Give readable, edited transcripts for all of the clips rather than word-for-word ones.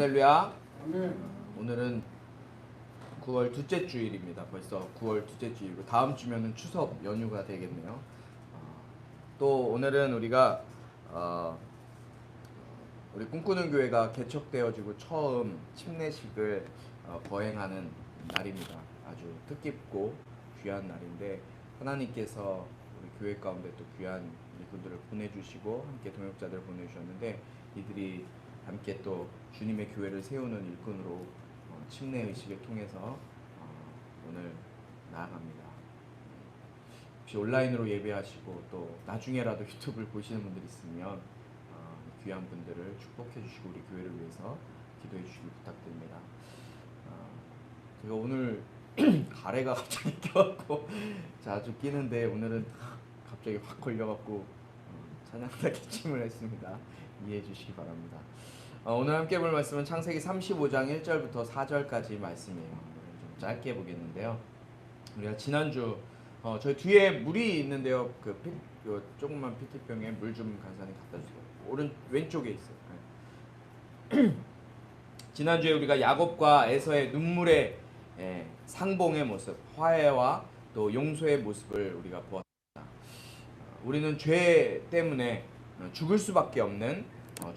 할렐루야. 아멘. 오늘은 9월 둘째 주일입니다. 벌써 9월 둘째 주일이고 다음 주면은 추석 연휴가 되겠네요. 또 오늘은 우리가 우리 꿈꾸는 교회가 개척되어지고 처음 침례식을 거행하는 날입니다. 아주 뜻깊고 귀한 날인데 하나님께서 우리 교회 가운데 또 귀한 일꾼들을 보내주시고 함께 동역자들을 보내주셨는데 이들이 함께 또 주님의 교회를 세우는 일꾼으로 침례 의식을 통해서 오늘 나아갑니다. 혹시 온라인으로 예배하시고 또 나중에라도 유튜브를 보시는 분들 있으면 귀한 분들을 축복해 주시고 우리 교회를 위해서 기도해 주시길 부탁드립니다. 제가 오늘 가래가 갑자기 껴갖고 자주 끼는데 오늘은 갑자기 확 걸려갖고 찬양사 기침을 했습니다. 이해해 주시기 바랍니다. 오늘 함께 볼 말씀은 창세기 35장 1절부터 4절까지 말씀이에요. 좀 짧게 보겠는데요. 우리가 지난주 저희 뒤에 물이 있는데요. 그 조그만 PT병에 물 좀 간단히 갖다 주세요. 왼쪽에 있어요. 지난주에 우리가 야곱과 에서의 눈물의 상봉의 모습, 화해와 또 용서의 모습을 우리가 보았습니다. 우리는 죄 때문에 죽을 수밖에 없는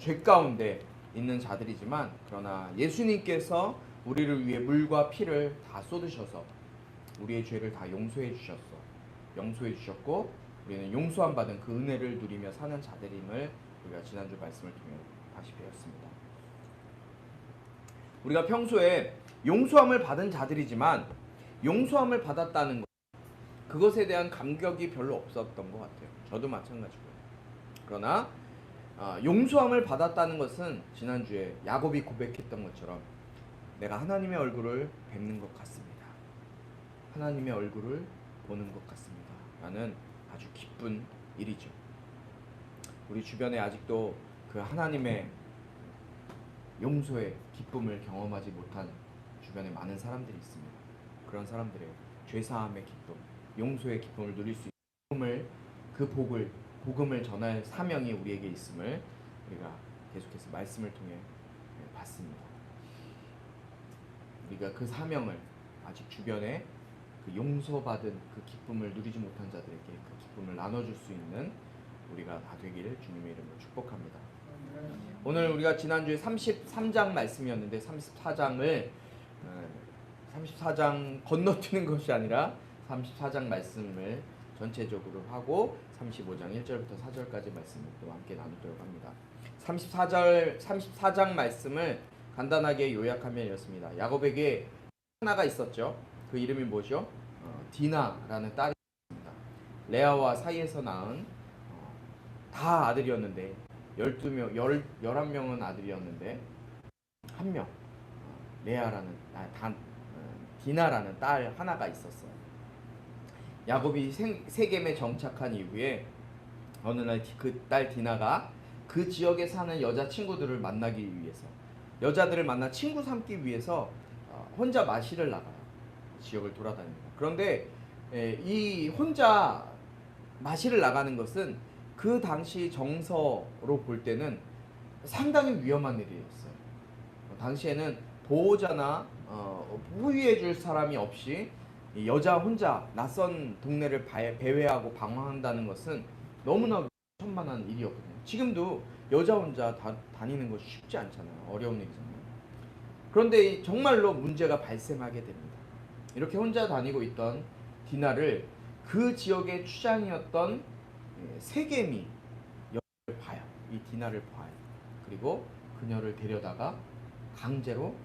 죄 가운데 있는 자들이지만 그러나 예수님께서 우리를 위해 물과 피를 다 쏟으셔서 우리의 죄를 다 용서해 주셨고 우리는 용서함 받은 그 은혜를 누리며 사는 자들임을 우리가 지난주 말씀을 통해 다시 배웠습니다. 우리가 평소에 용서함을 받은 자들이지만 용서함을 받았다는 것, 그것에 대한 감격이 별로 없었던 것 같아요. 저도 마찬가지고요. 그러나 용서함을 받았다는 것은 지난주에 야곱이 고백했던 것처럼 내가 하나님의 얼굴을 뵙는 것 같습니다. 하나님의 얼굴을 보는 것 같습니다. 라는 아주 기쁜 일이죠. 우리 주변에 아직도 그 하나님의 용서의 기쁨을 경험하지 못한 주변에 많은 사람들이 있습니다. 그런 사람들의 죄사함의 기쁨, 용서의 기쁨을 누릴 수 있는 그 복음을 전할 사명이 우리에게 있음을 우리가 계속해서 말씀을 통해 봤습니다. 우리가 그 사명을 아직 주변에 그 용서받은 그 기쁨을 누리지 못한 자들에게 그 기쁨을 나눠줄 수 있는 우리가 다 되기를 주님의 이름으로 축복합니다. 오늘 우리가 지난주에 33장 말씀이었는데 34장 건너뛰는 것이 아니라 34장 말씀을 전체적으로 하고 35장 1절부터 4절까지 말씀을 또 함께 나누도록 합니다. 34장 말씀을 간단하게 요약하면 이렇습니다. 야곱에게 하나가 있었죠. 그 이름이 뭐죠? 디나라는 딸이 있습니다. 레아와 사이에서 낳은 다 아들이었는데 11명은 아들이었는데 한 명 디나라는 딸 하나가 있었어요. 야곱이 세겜에 정착한 이후에 어느 날 그 딸 디나가 그 지역에 사는 여자 친구들을 만나기 위해서 여자들을 만나 친구 삼기 위해서 혼자 마시를 나가요. 지역을 돌아다닙니다. 그런데 이 혼자 마시를 나가는 것은 그 당시 정서로 볼 때는 상당히 위험한 일이었어요. 당시에는 보호자나 보호해줄 사람이 없이 여자 혼자 낯선 동네를 배회하고 방황한다는 것은 너무나 천만한 일이었거든요. 지금도 여자 혼자 다니는 것이 쉽지 않잖아요. 어려운 일이잖아요. 그런데 정말로 문제가 발생하게 됩니다. 이렇게 혼자 다니고 있던 디나를 그 지역의 추장이었던 세겜이 여자를 봐요. 이 디나를 봐요. 그리고 그녀를 데려다가 강제로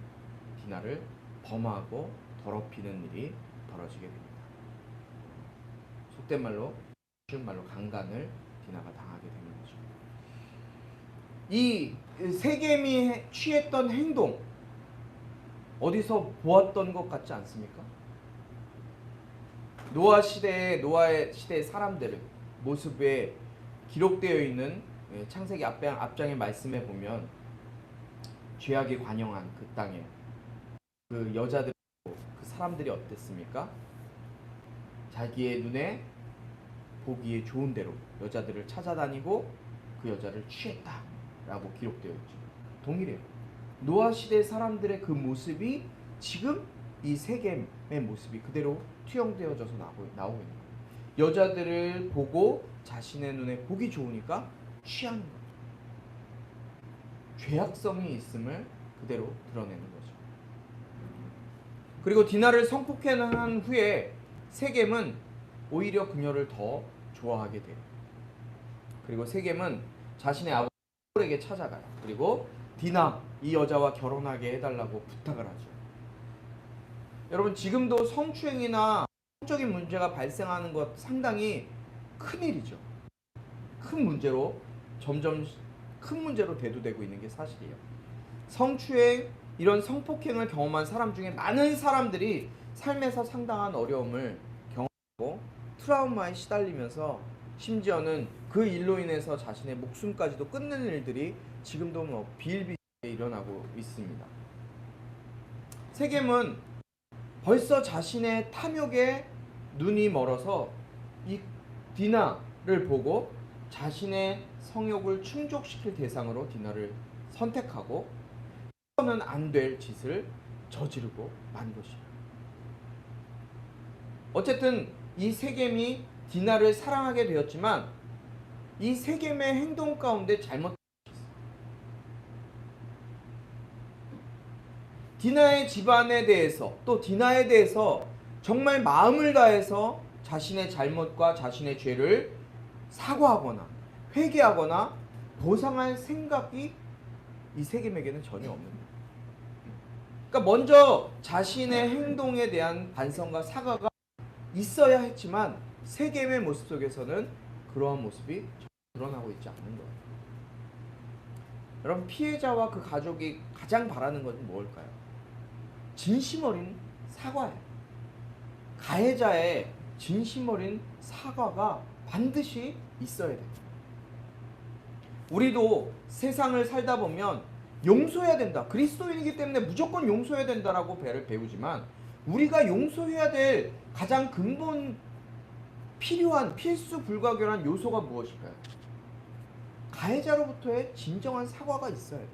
디나를 범하고 더럽히는 일이 벌어지게 됩니다. 속된 말로 쉬운 말로 강간을 디나가 당하게 되는 거죠. 이 세겜이 취했던 행동 어디서 보았던 것 같지 않습니까? 노아의 시대의 사람들의 모습에 기록되어 있는 창세기 앞장의 말씀에 보면 죄악이 관영한 그 땅에 그 여자들 그 사람들이 어땠습니까? 자기의 눈에 보기에 좋은 대로 여자들을 찾아다니고 그 여자를 취했다라고 기록되어 있죠. 동일해요. 노아 시대 사람들의 그 모습이 지금 이 세겜의 모습이 그대로 투영되어져서 나오고 있는 거예요. 여자들을 보고 자신의 눈에 보기 좋으니까 취하는 거예요. 죄악성이 있음을 그대로 드러내는 거죠. 그리고 디나를 성폭행한 후에 세겜은 오히려 그녀를 더 좋아하게 돼요. 그리고 세겜은 자신의 아버지에게 찾아가요. 그리고 디나, 이 여자와 결혼하게 해달라고 부탁을 하죠. 여러분, 지금도 성추행이나 성적인 문제가 발생하는 것 상당히 큰일이죠. 큰 문제로 점점 큰 문제로 대두되고 있는 게 사실이에요. 성추행, 이런 성폭행을 경험한 사람 중에 많은 사람들이 삶에서 상당한 어려움을 경험하고 트라우마에 시달리면서 심지어는 그 일로 인해서 자신의 목숨까지도 끊는 일들이 지금도 비일비재하게 일어나고 있습니다. 세겜은 벌써 자신의 탐욕에 눈이 멀어서 이 디나를 보고 자신의 성욕을 충족시킬 대상으로 디나를 선택하고 해서는 안 될 짓을 저지르고 만 것이에요. 어쨌든 이 세겜이 디나를 사랑하게 되었지만 이 세겜의 행동 가운데 잘못된 것이 있어요. 디나의 집안에 대해서 또 디나에 대해서 정말 마음을 다해서 자신의 잘못과 자신의 죄를 사과하거나 회개하거나 보상할 생각이 이 세겜에게는 전혀 없는 거예요. 그러니까 먼저 자신의 행동에 대한 반성과 사과가 있어야 했지만 세겜의 모습 속에서는 그러한 모습이 드러나고 있지 않는 거예요. 여러분, 피해자와 그 가족이 가장 바라는 것은 뭘까요? 진심 어린 사과예요. 가해자의 진심 어린 사과가 반드시 있어야 돼요. 우리도 세상을 살다 보면 용서해야 된다. 그리스도인이기 때문에 무조건 용서해야 된다라고 배우지만 우리가 용서해야 될 가장 근본 필요한 필수 불가결한 요소가 무엇일까요? 가해자로부터의 진정한 사과가 있어야 돼요.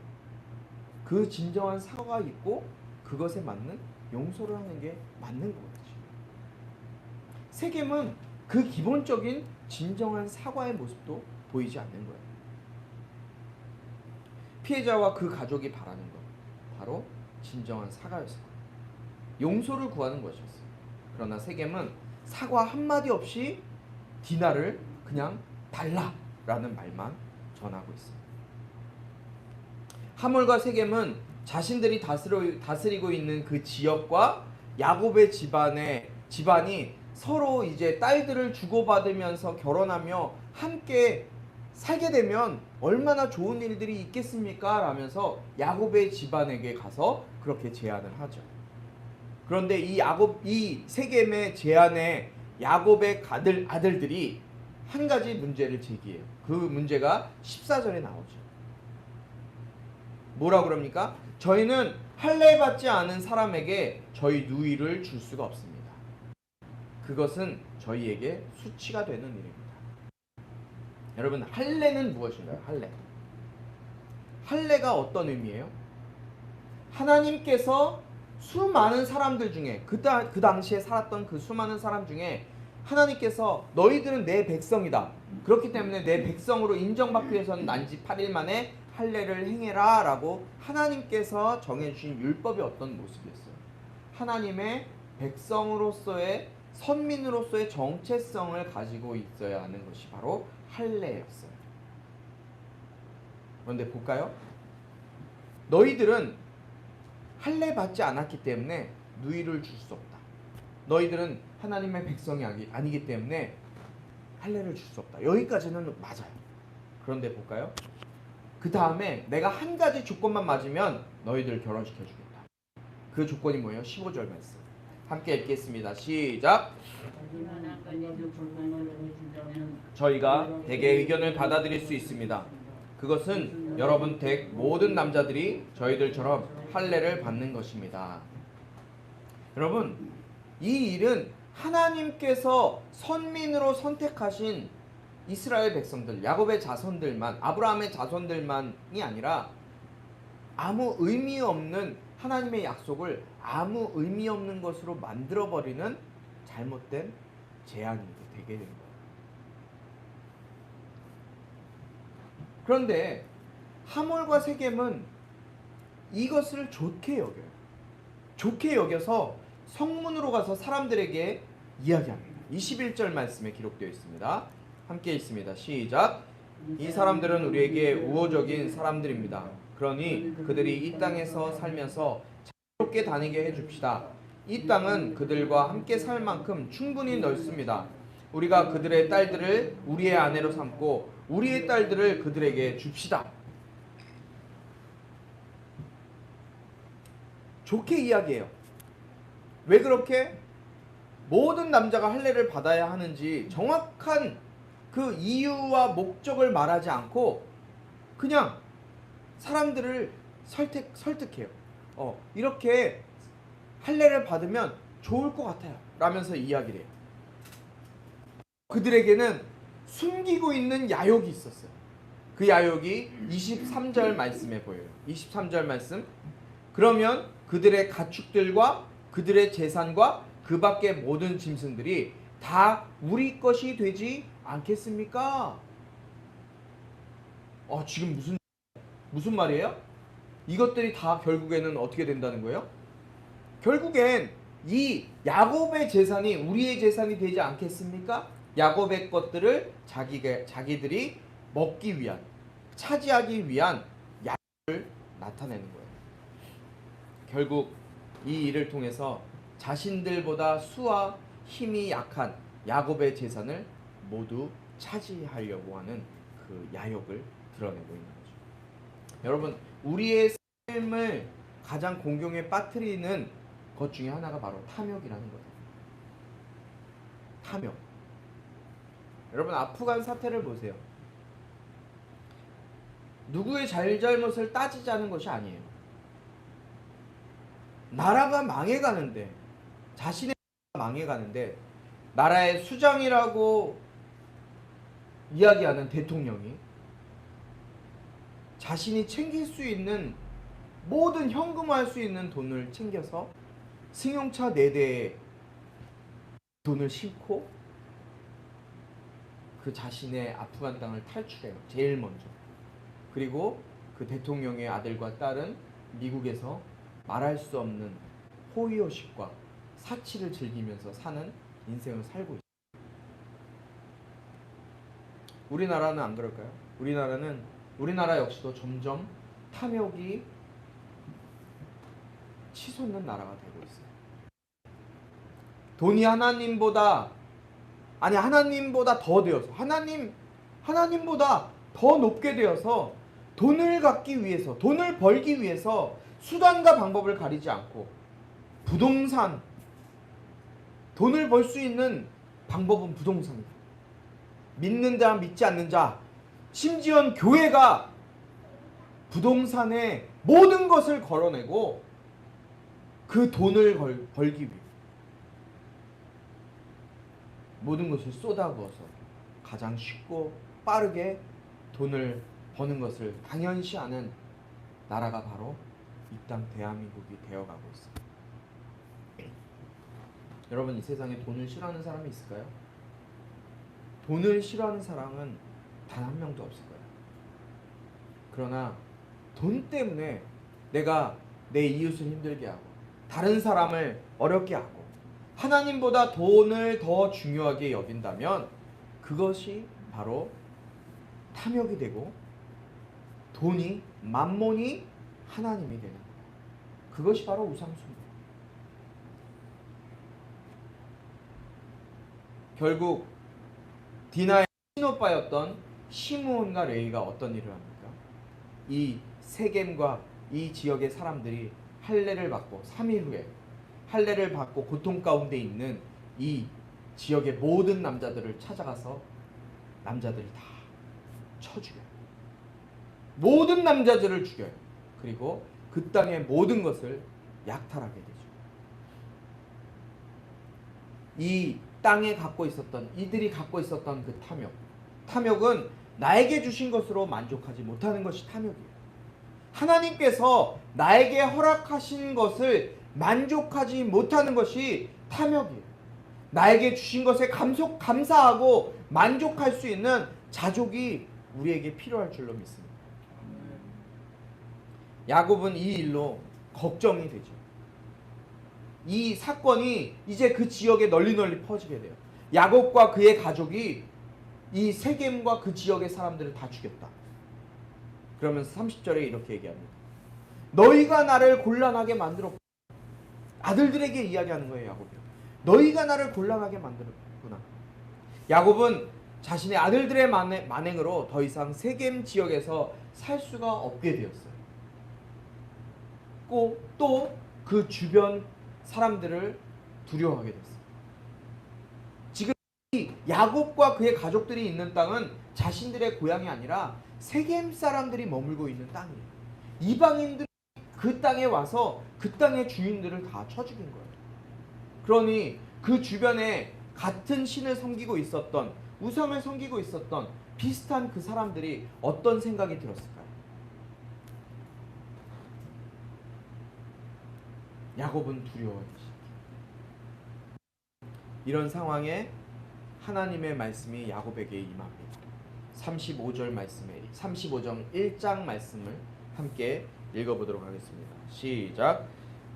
그 진정한 사과가 있고 그것에 맞는 용서를 하는 게 맞는 거죠. 세겜은 그 기본적인 진정한 사과의 모습도 보이지 않는 거예요. 피해자와 그 가족이 바라는 것, 바로 진정한 사과였어요. 용서를 구하는 것이었어요. 그러나 세겜은 사과 한마디 없이 디나를 그냥 달라라는 말만 전하고 있어요. 하몰과 세겜은 자신들이 다스리고 있는 그 지역과 야곱의 집안이 서로 이제 딸들을 주고받으면서 결혼하며 함께 살게 되면 얼마나 좋은 일들이 있겠습니까? 라면서 야곱의 집안에게 가서 그렇게 제안을 하죠. 그런데 이 세겜의 제안에 야곱의 아들들이 한 가지 문제를 제기해요. 그 문제가 14절에 나오죠. 뭐라 그럽니까? 저희는 할례 받지 않은 사람에게 저희 누이를 줄 수가 없습니다. 그것은 저희에게 수치가 되는 일입니다. 여러분, 할례는 무엇인가요? 할례가 어떤 의미예요? 하나님께서 수많은 사람들 중에 그 당시에 살았던 그 수많은 사람 중에 하나님께서 너희들은 내 백성이다. 그렇기 때문에 내 백성으로 인정받기 위해서는 난지 8일 만에 할례를 행해라 라고 하나님께서 정해주신 율법이 어떤 모습이었어요? 하나님의 백성으로서의 선민으로서의 정체성을 가지고 있어야 하는 것이 바로 할례였어요. 그런데 볼까요? 너희들은 할례 받지 않았기 때문에 누이를 줄 수 없다. 너희들은 하나님의 백성이 아니기 때문에 할례를 줄 수 없다. 여기까지는 맞아요. 그런데 볼까요? 그 다음에 내가 한 가지 조건만 맞으면 너희들 결혼시켜주겠다. 그 조건이 뭐예요? 15절 말씀. 함께 읽겠습니다. 시작. 저희가 대개 의견을 받아들일 수 있습니다. 그것은 여러분 댁 모든 남자들이 저희들처럼 할례를 받는 것입니다. 여러분, 이 일은 하나님께서 선민으로 선택하신 이스라엘 백성들, 야곱의 자손들만, 아브라함의 자손들만이 아니라 아무 의미 없는 하나님의 약속을 아무 의미 없는 것으로 만들어버리는 잘못된 재앙이 되게 된 거예요. 그런데 하몰과 세겜은 이것을 좋게 여겨요. 좋게 여겨서 성문으로 가서 사람들에게 이야기합니다. 21절 말씀에 기록되어 있습니다. 함께 읽습니다. 시작. 이 사람들은 우리에게 우호적인 사람들입니다. 그러니 그들이 이 땅에서 살면서 자유롭게 다니게 해줍시다. 이 땅은 그들과 함께 살 만큼 충분히 넓습니다. 우리가 그들의 딸들을 우리의 아내로 삼고 우리의 딸들을 그들에게 줍시다. 좋게 이야기해요. 왜 그렇게 모든 남자가 할례를 받아야 하는지 정확한 그 이유와 목적을 말하지 않고 그냥 사람들을 설득해요. 이렇게 할례를 받으면 좋을 것 같아요 라면서 이야기를 해요. 그들에게는 숨기고 있는 야욕이 있었어요. 그 야욕이 23절 말씀에 보여요. 23절 말씀. 그러면 그들의 가축들과 그들의 재산과 그 밖의 모든 짐승들이 다 우리 것이 되지 않겠습니까? 지금 무슨 말이에요? 이것들이 다 결국에는 어떻게 된다는 거예요? 결국엔 이 야곱의 재산이 우리의 재산이 되지 않겠습니까? 야곱의 것들을 자기들이 먹기 위한, 차지하기 위한 야욕을 나타내는 거예요. 결국 이 일을 통해서 자신들보다 수와 힘이 약한 야곱의 재산을 모두 차지하려고 하는 그 야욕을 드러내고 있는 거죠. 여러분, 우리의 삶을 가장 공경에 빠뜨리는 것 중에 하나가 바로 탐욕이라는 거예요. 탐욕. 여러분, 아프간 사태를 보세요. 누구의 잘잘못을 따지자는 것이 아니에요. 나라가 망해가는데, 자신의 나라가 망해가는데 나라의 수장이라고 이야기하는 대통령이 자신이 챙길 수 있는 모든 현금화할 수 있는 돈을 챙겨서 승용차 4대에 돈을 싣고 그 자신의 아프간 땅을 탈출해요. 제일 먼저. 그리고 그 대통령의 아들과 딸은 미국에서 말할 수 없는 호의호식과 사치를 즐기면서 사는 인생을 살고 있어요. 우리나라는 안 그럴까요? 우리나라 역시도 점점 탐욕이 치솟는 나라가 되고 있어요. 돈이 하나님보다 더 되어서 하나님보다 더 높게 되어서 돈을 갖기 위해서, 돈을 벌기 위해서 수단과 방법을 가리지 않고 부동산, 돈을 벌 수 있는 방법은 부동산이다. 믿는 자, 믿지 않는 자, 심지어 교회가 부동산에 모든 것을 걸어내고 그 돈을 벌기 위해 모든 것을 쏟아부어서 가장 쉽고 빠르게 돈을 버는 것을 당연시하는 나라가 바로 이 땅 대한민국이 되어가고 있습니다. 여러분, 이 세상에 돈을 싫어하는 사람이 있을까요? 돈을 싫어하는 사람은 단 한 명도 없을 거예요. 그러나 돈 때문에 내가 내 이웃을 힘들게 하고 다른 사람을 어렵게 하고 하나님보다 돈을 더 중요하게 여긴다면 그것이 바로 탐욕이 되고 돈이, 만몬이 하나님이 되는 거예요. 그것이 바로 우상숭배예요. 결국 디나의 친오빠였던 시므온과 레위가 어떤 일을 합니까? 이 세겜과 이 지역의 사람들이 할례를 받고 3일 후에 할례를 받고 고통 가운데 있는 이 지역의 모든 남자들을 찾아가서 남자들이 다 쳐 죽여요. 모든 남자들을 죽여요. 그리고 그 땅의 모든 것을 약탈하게 되죠. 이 땅에 이들이 갖고 있었던 그 탐욕은 나에게 주신 것으로 만족하지 못하는 것이 탐욕이에요. 하나님께서 나에게 허락하신 것을 만족하지 못하는 것이 탐욕이에요. 나에게 주신 것에 감사하고 만족할 수 있는 자족이 우리에게 필요할 줄로 믿습니다. 야곱은 이 일로 걱정이 되죠. 이 사건이 이제 그 지역에 널리 퍼지게 돼요. 야곱과 그의 가족이 이 세겜과 그 지역의 사람들을 다 죽였다. 그러면서 30절에 이렇게 얘기합니다. 너희가 나를 곤란하게 만들었구나. 아들들에게 이야기하는 거예요, 야곱이. 너희가 나를 곤란하게 만들었구나. 야곱은 자신의 아들들의 만행으로 더 이상 세겜 지역에서 살 수가 없게 되었어요. 또 그 주변 사람들을 두려워하게 됐어요. 지금 이 야곱과 그의 가족들이 있는 땅은 자신들의 고향이 아니라 세겜 사람들이 머물고 있는 땅이에요. 이방인들이 그 땅에 와서 그 땅의 주인들을 다 쳐 죽인 거예요. 그러니 그 주변에 같은 신을 섬기고 있었던, 우상을 섬기고 있었던 비슷한 그 사람들이 어떤 생각이 들었을까요? 야곱은 두려워하기 시작해요. 이런 상황에 하나님의 말씀이 야곱에게 임합니다. 35절 말씀에 35장 1장 말씀을 함께 읽어보도록 하겠습니다. 시작.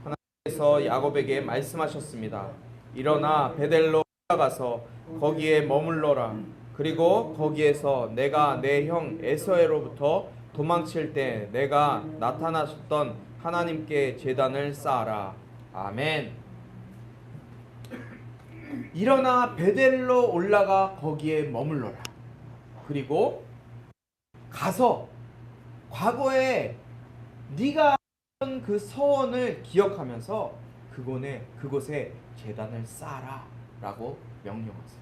하나님께서 야곱에게 말씀하셨습니다. 일어나 베델로 올라가서 거기에 머물러라. 그리고 거기에서 내가 내 형 에서에로부터 도망칠 때 내가 나타나셨던 하나님께 제단을 쌓아라. 아멘. 일어나 베델로 올라가 거기에 머물러라. 그리고 가서 과거에 네가 한 그 서원을 기억하면서 그곳에 제단을 쌓아라 라고 명령하세요.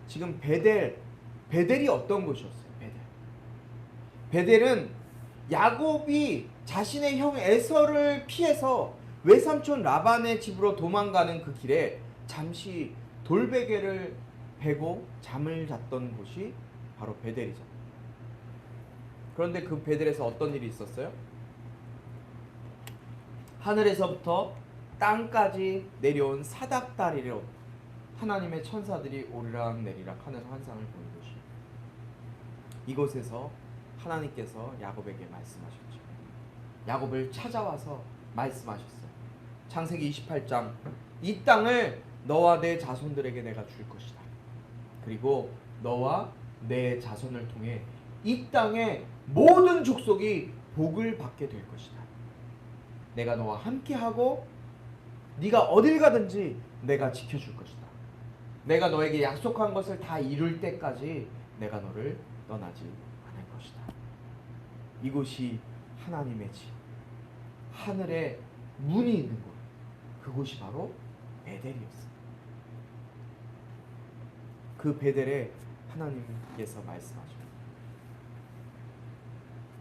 지금 베델이 어떤 곳이었어요? 베델은 야곱이 자신의 형 에서를 피해서 외삼촌 라반의 집으로 도망가는 그 길에 잠시 돌베개를 베고 잠을 잤던 곳이 바로 베델이죠. 그런데 그 베델에서 어떤 일이 있었어요? 하늘에서부터 땅까지 내려온 사닥다리로 하나님의 천사들이 오르락내리락 하는 환상을 보는 곳이에요. 이곳에서 하나님께서 야곱에게 말씀하셨죠. 야곱을 찾아와서 말씀하셨어요. 창세기 28장 이 땅을 너와 내 자손들에게 내가 줄 것이다. 그리고 너와 내 자손을 통해 이 땅의 모든 족속이 복을 받게 될 것이다. 내가 너와 함께하고 네가 어딜 가든지 내가 지켜줄 것이다. 내가 너에게 약속한 것을 다 이룰 때까지 내가 너를 떠나지 않을 것이다. 이곳이 하나님의 집, 하늘에 문이 있는 곳, 그곳이 바로 베델이었습니다. 그 베델에 하나님께서 말씀하죠.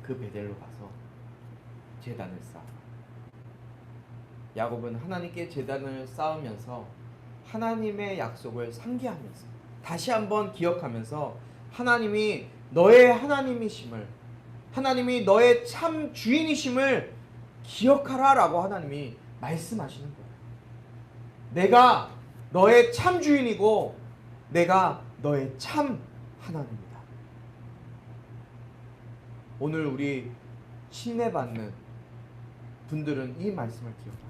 그 베델로 가서 제단을 쌓아. 야곱은 하나님께 제단을 쌓으면서 하나님의 약속을 상기하면서 다시 한번 기억하면서 하나님이 너의 하나님이심을, 하나님이 너의 참 주인이심을 기억하라라고 하나님이 말씀하시는 거예요. 내가 너의 참 주인이고 내가 너의 참 하나님이다. 오늘 우리 신뢰받는 분들은 이 말씀을 기억하세요.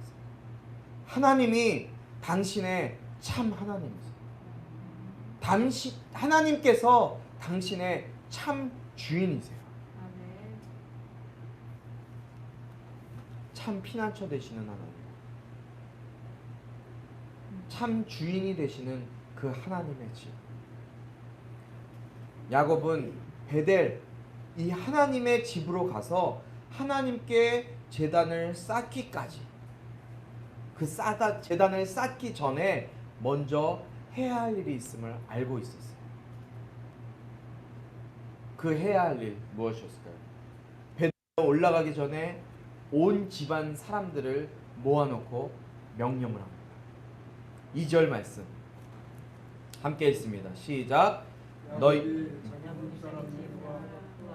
하나님이 당신의 참 하나님이세요. 하나님께서 당신의 참 주인이세요. 참 피난처 되시는 하나님, 참 주인이 되시는 그 하나님의 집. 야곱은 베델, 이 하나님의 집으로 가서 하나님께 제단을 쌓기까지, 그 제단을 쌓기 전에 먼저 해야 할 일이 있음을 알고 있었어요. 그 해야 할 일 무엇이었을까요? 베델에 올라가기 전에 온 집안 사람들을 모아놓고 명령을 합니다. 2절 말씀 함께 읽습니다. 시작. 너희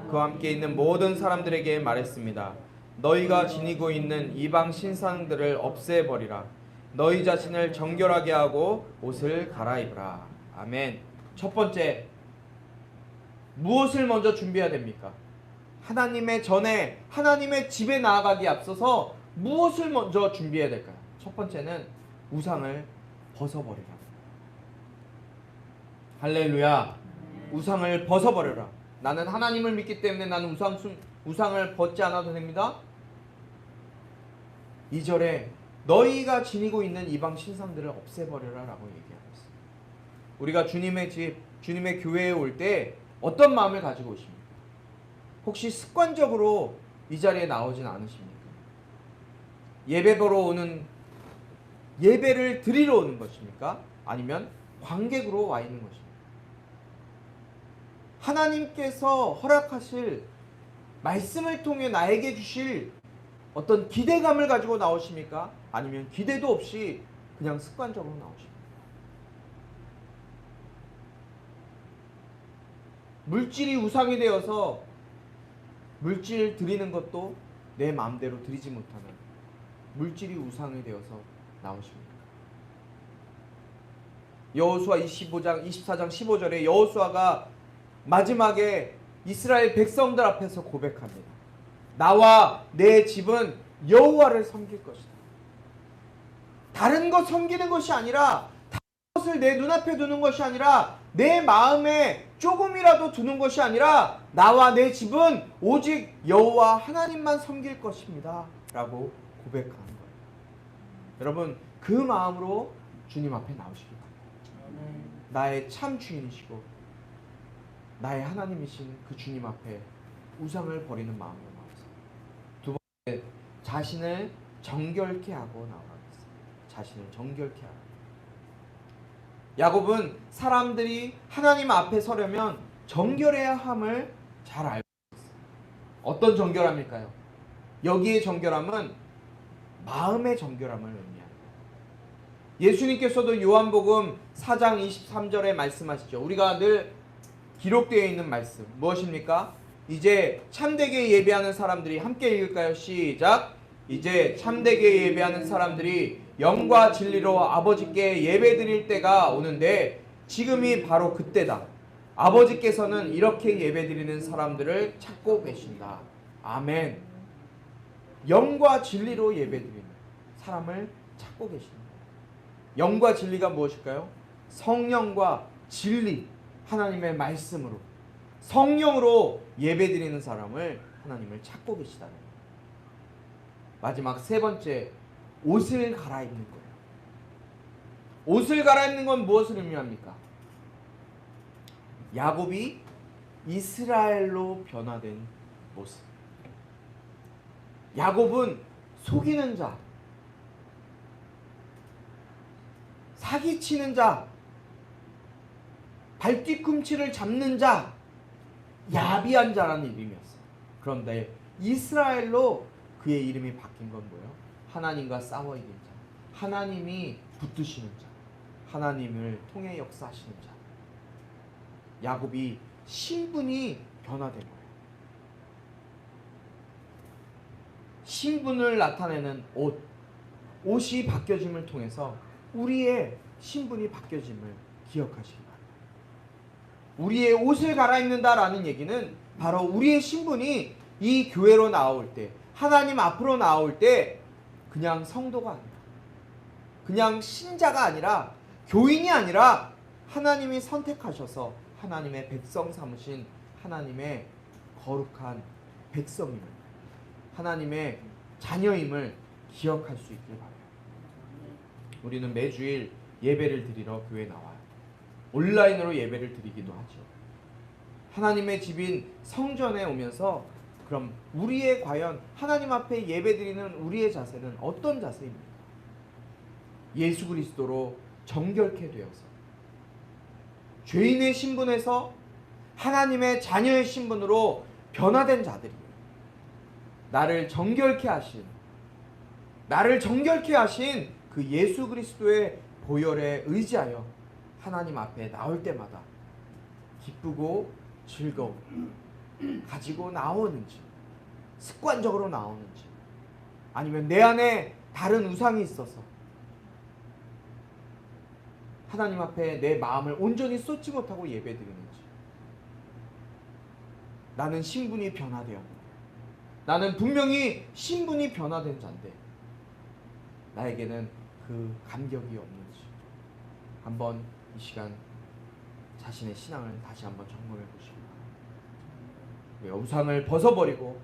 그와 함께 있는 모든 사람들에게 말했습니다. 너희가 지니고 있는 이방 신상들을 없애버리라. 너희 자신을 정결하게 하고 옷을 갈아입으라. 아멘. 첫 번째, 무엇을 먼저 준비해야 됩니까? 하나님의 전에 하나님의 집에 나아가기 앞서서 무엇을 먼저 준비해야 될까요? 첫 번째는 우상을 벗어버리라. 할렐루야. 우상을 벗어버려라. 나는 하나님을 믿기 때문에 나는 우상을 벗지 않아도 됩니다. 2절에 너희가 지니고 있는 이방 신상들을 없애버려라 라고 얘기하고 있습니다. 우리가 주님의 집, 주님의 교회에 올 때 어떤 마음을 가지고 오십니까? 혹시 습관적으로 이 자리에 나오진 않으십니까? 예배를 드리러 오는 것입니까? 아니면 관객으로 와 있는 것입니까? 하나님께서 허락하실 말씀을 통해 나에게 주실 어떤 기대감을 가지고 나오십니까? 아니면 기대도 없이 그냥 습관적으로 나오십니까? 물질이 우상이 되어서 물질 드리는 것도 내 마음대로 드리지 못하는 물질이 우상이 되어서 나오십니까? 여호수아 24장 15절에 여호수아가 마지막에 이스라엘 백성들 앞에서 고백합니다. 나와 내 집은 여호와를 섬길 것이다. 다른 것 섬기는 것이 아니라, 다른 것을 내 눈앞에 두는 것이 아니라, 내 마음에 조금이라도 두는 것이 아니라 나와 내 집은 오직 여호와 하나님만 섬길 것입니다 라고 고백하는 거예요. 여러분, 그 마음으로 주님 앞에 나오시기 바랍니다. 나의 참 주인이시고 나의 하나님이신 그 주님 앞에 우상을 버리는 마음으로 나와서. 두 번째, 자신을 정결케 하고 나아가겠습니다. 자신을 정결케 하고. 야곱은 사람들이 하나님 앞에 서려면 정결해야 함을 잘 알고 있어요. 어떤 정결함일까요? 여기의 정결함은 마음의 정결함을 의미합니다. 예수님께서도 요한복음 4장 23절에 말씀하시죠. 우리가 늘 기록되어 있는 말씀 무엇입니까? 이제 참되게 예배하는 사람들이, 함께 읽을까요? 시작. 이제 참되게 예배하는 사람들이 영과 진리로 아버지께 예배드릴 때가 오는데 지금이 바로 그때다. 아버지께서는 이렇게 예배드리는 사람들을 찾고 계신다. 아멘. 영과 진리로 예배드리는 사람을 찾고 계신다. 영과 진리가 무엇일까요? 성령과 진리, 하나님의 말씀으로, 성령으로 예배드리는 사람을 하나님을 찾고 계시다는 거예요. 마지막 세 번째, 옷을 갈아입는 거예요. 옷을 갈아입는 건 무엇을 의미합니까? 야곱이 이스라엘로 변화된 모습. 야곱은 속이는 자, 사기치는 자, 발뒤꿈치를 잡는 자, 야비한 자라는 이름이었어요. 그런데 이스라엘로 그의 이름이 바뀐 건 뭐예요? 하나님과 싸워 이긴 자, 하나님이 붙드시는 자, 하나님을 통해 역사하시는 자. 야곱이 신분이 변화된 거예요. 신분을 나타내는 옷이 바뀌어짐을 통해서 우리의 신분이 바뀌어짐을 기억하시기 바랍니다. 우리의 옷을 갈아입는다라는 얘기는 바로 우리의 신분이 이 교회로 나올 때, 하나님 앞으로 나올 때 그냥 성도가 아니라, 그냥 신자가 아니라, 교인이 아니라 하나님이 선택하셔서 하나님의 백성 삼으신 하나님의 거룩한 백성임을, 하나님의 자녀임을 기억할 수 있길 바라요. 우리는 매주일 예배를 드리러 교회에 나와요. 온라인으로 예배를 드리기도 하죠. 하나님의 집인 성전에 오면서 그럼 우리의 과연 하나님 앞에 예배 드리는 우리의 자세는 어떤 자세입니까? 예수 그리스도로 정결케 되어서 죄인의 신분에서 하나님의 자녀의 신분으로 변화된 자들이에요. 나를 정결케 하신 그 예수 그리스도의 보혈에 의지하여 하나님 앞에 나올 때마다 기쁘고 즐거운 가지고 나오는지, 습관적으로 나오는지, 아니면 내 안에 다른 우상이 있어서 하나님 앞에 내 마음을 온전히 쏟지 못하고 예배드리는지. 나는 신분이 변화되었는데, 나는 분명히 신분이 변화된 자인데 나에게는 그 감격이 없는지, 한번 이 시간 자신의 신앙을 다시 한번 점검해 보시기 바랍니다. 우상을 벗어버리고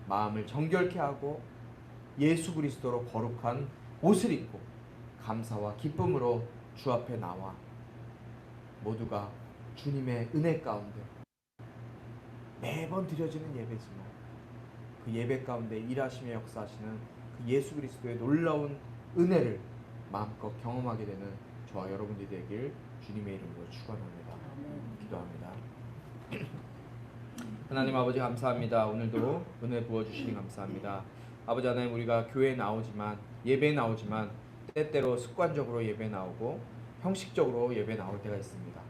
마음을 정결케 하고 예수 그리스도로 거룩한 옷을 입고 감사와 기쁨으로 주 앞에 나와 모두가 주님의 은혜 가운데 매번 드려지는 예배지만 그 예배 가운데 일하시며 역사하시는 그 예수 그리스도의 놀라운 은혜를 마음껏 경험하게 되는 저와 여러분들이 되길 주님의 이름으로 축원합니다. 기도합니다. 하나님 아버지 감사합니다. 오늘도 은혜 부어주시니 감사합니다. 아버지 하나님, 우리가 교회에 나오지만, 예배에 나오지만 때때로 습관적으로 예배 나오고 형식적으로 예배 나올 때가 있습니다.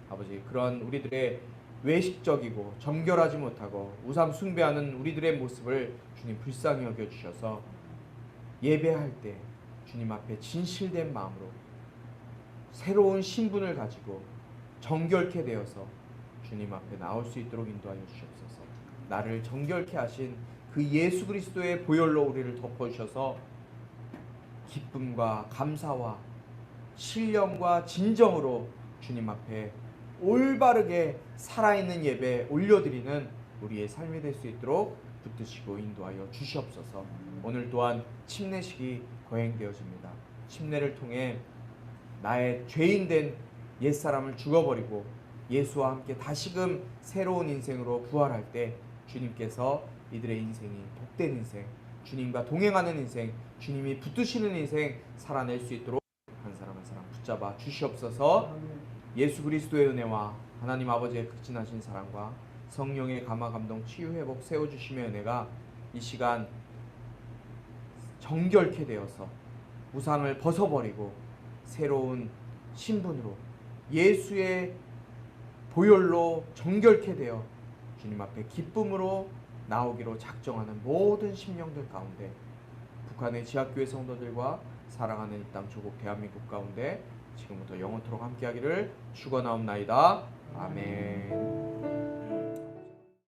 아버지, 그런 우리들의 외식적이고 정결하지 못하고 우상 숭배하는 우리들의 모습을 주님 불쌍히 여겨주셔서 예배할 때 주님 앞에 진실된 마음으로 새로운 신분을 가지고 정결케 되어서 주님 앞에 나올 수 있도록 인도하여 주시옵소서. 나를 정결케 하신 그 예수 그리스도의 보혈로 우리를 덮어주셔서 기쁨과 감사와 신령과 진정으로 주님 앞에 올바르게 살아있는 예배 올려드리는 우리의 삶이 될 수 있도록 붙드시고 인도하여 주시옵소서. 오늘 또한 침례식이 거행되어집니다. 침례를 통해 나의 죄인된 옛사람을 죽어버리고 예수와 함께 다시금 새로운 인생으로 부활할 때 주님께서 이들의 인생이 복된 인생, 주님과 동행하는 인생, 주님이 붙드시는 인생 살아낼 수 있도록 한 사람 한 사람 붙잡아 주시옵소서. 예수 그리스도의 은혜와 하나님 아버지의 극진하신 사랑과 성령의 감화 감동 치유 회복 세워주심의 은혜가 이 시간 정결케 되어서 우상을 벗어버리고 새로운 신분으로 예수의 보혈로 정결케 되어 주님 앞에 기쁨으로 나오기로 작정하는 모든 심령들 가운데, 북한의 지하교회 성도들과 사랑하는 이 땅 조국 대한민국 가운데 지금부터 영원토록 함께하기를 축원하옵나이다. 아멘.